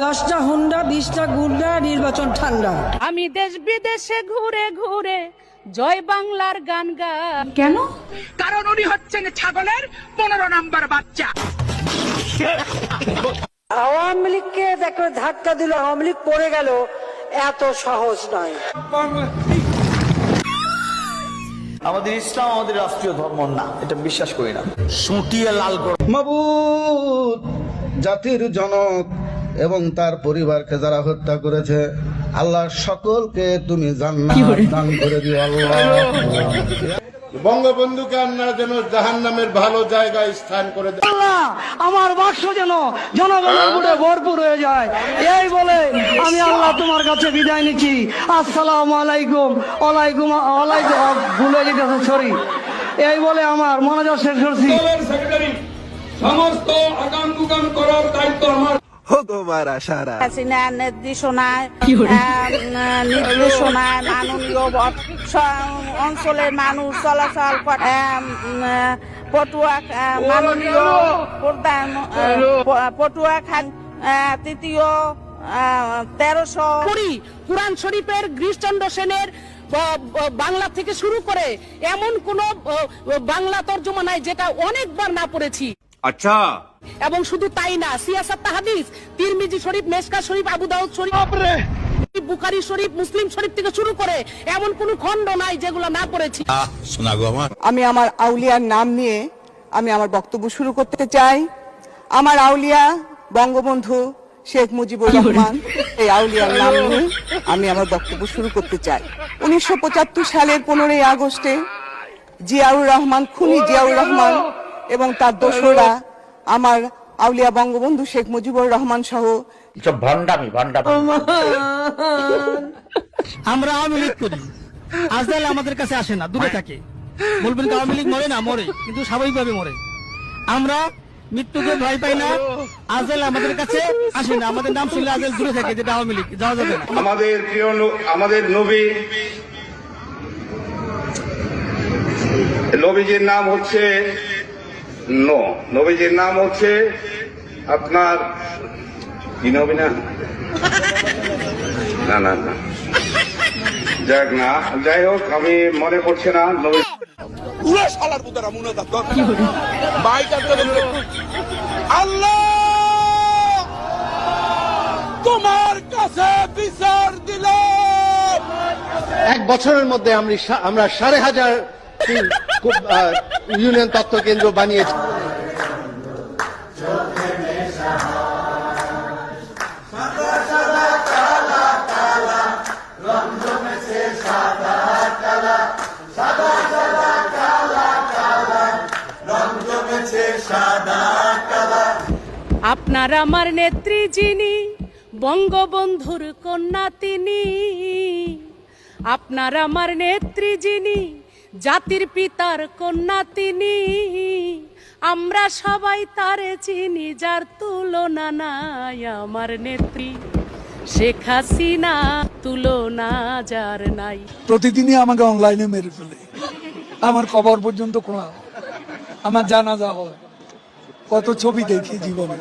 10টা হুন্ডা 20টা গুন্ডা, নির্বাচন ঠান্ডা। আমি দেশ বিদেশে ঘুরে ঘুরে জয় বাংলার গান গান। কেন? কারণ উনি হচ্ছেন ছাগলের 15 নম্বর বাচ্চা। আওয়ামী লীগকে দেখো ধাক্কা দিল, আওয়ামী লীগ পড়ে গেল, এত সহজ নয়। আমাদের ইসলাম আমাদের রাষ্ট্রীয় ধর্ম না, এটা বিশ্বাস করি না। সুটিয়ে লাল মাবুদ, জাতির জনক এবং তার পরিবারকে যারা হত্যা করেছে, আল্লাহ সকলকে তুমি জান্নাত দান করে দিও আল্লাহ। বঙ্গবন্ধুকে আল্লাহ যেন জাহান্নামের ভালো জায়গায় স্থান করে দেয়। আল্লাহ আমার বাক্স যেন জনগণের ভোটে ভরপুর হয়ে যায়, এই বলে আমি আল্লাহ তোমার কাছে বিদায় নিচ্ছি। আসসালামু আলাইকুম। ওয়ালাইকুম ওয়ালাইকুম, ভুলে যেতেছে, সরি। এই বলে আমার মনোযোগ শেষ করছি। সেক্রেটারি সমস্ত আগাম গুগাম করার দায়িত্ব আমার। নির্দেশনায় মাননীয় অঞ্চলের মানুষ চলাচল করে। মাননীয় প্রধান পটুয়া খান তৃতীয় 1300 কুরআন শরীফের গিরিশচন্দ্র সেনের বাংলা থেকে শুরু করে এমন কোন বাংলা তর্জমা নাই যেটা অনেকবার না পড়েছি। আচ্ছা, এবং শুধু তাই না, সিয়াসাত হাদিস, তিরমিজি শরীফ, মেশকা শরীফ, আবু দাউদ শরীফ, বুখারী শরীফ, মুসলিম শরীফ থেকে শুরু করে এমন কোন খণ্ড নাই যেগুলো না পড়েছি। আমি আমার আউলিয়ার নাম নিয়ে আমি আমার বক্তব্য শুরু করতে চাই। আমার আউলিয়া বঙ্গবন্ধু শেখ মুজিবুর রহমান, এই আউলিয়ার নাম নিয়ে আমি আমার বক্তব্য শুরু করতে চাই। 1975 সালের 15ই আগস্টে জিয়াউর রহমান, খুনি জিয়াউর রহমান এবং তার দোসররা আমার আউলিয়া বঙ্গবন্ধু শেখ মুজিবুর রহমান সহ ভণ্ডামি। আমরা আওয়ামী লীগ করি, আজকাল আমাদের কাছে আসে না, দূরে থাকে। বলবেন আওয়ামী লীগ মরে না, মরে, কিন্তু স্বাভাবিকভাবে মরে। আমরা মৃত্যুকে ভয় পাই না, আজকাল আমাদের কাছে আসে না, আমাদের নাম শুনলে আজকাল দূরে থাকে, যেটা আওয়ামী লীগ, যাওয়া যাবে না। আমাদের প্রিয় আমাদের নবীজির নাম হচ্ছে নবীজির নাম হচ্ছে আপনার কি নবী না না না না যাক না, যাই হোক, আমি মনে করছি না। নবী আল্লাহ তোমার কাছে বিচার দিল। 1 বছরের মধ্যে আমরা 5,500 ইউনিয়ন তথ্য কেন্দ্র বানিয়েছি। আপনার আমার নেত্রী যিনি, বঙ্গবন্ধুর কন্যা তিনি। আপনার আমার নেত্রী যিনি, জাতির পিতার কন্যা তিনি। আমরা সবাই তারে চিনি, যার তুলনা নাই। আমার নেত্রী শেখ হাসিনা, তুলনা যার নাই। প্রতিদিনই আমাকে অনলাইনে মেরে ফেলে, আমার কবর পর্যন্ত আমার জানাজা হয়। কত ছবি দেখি জীবনে।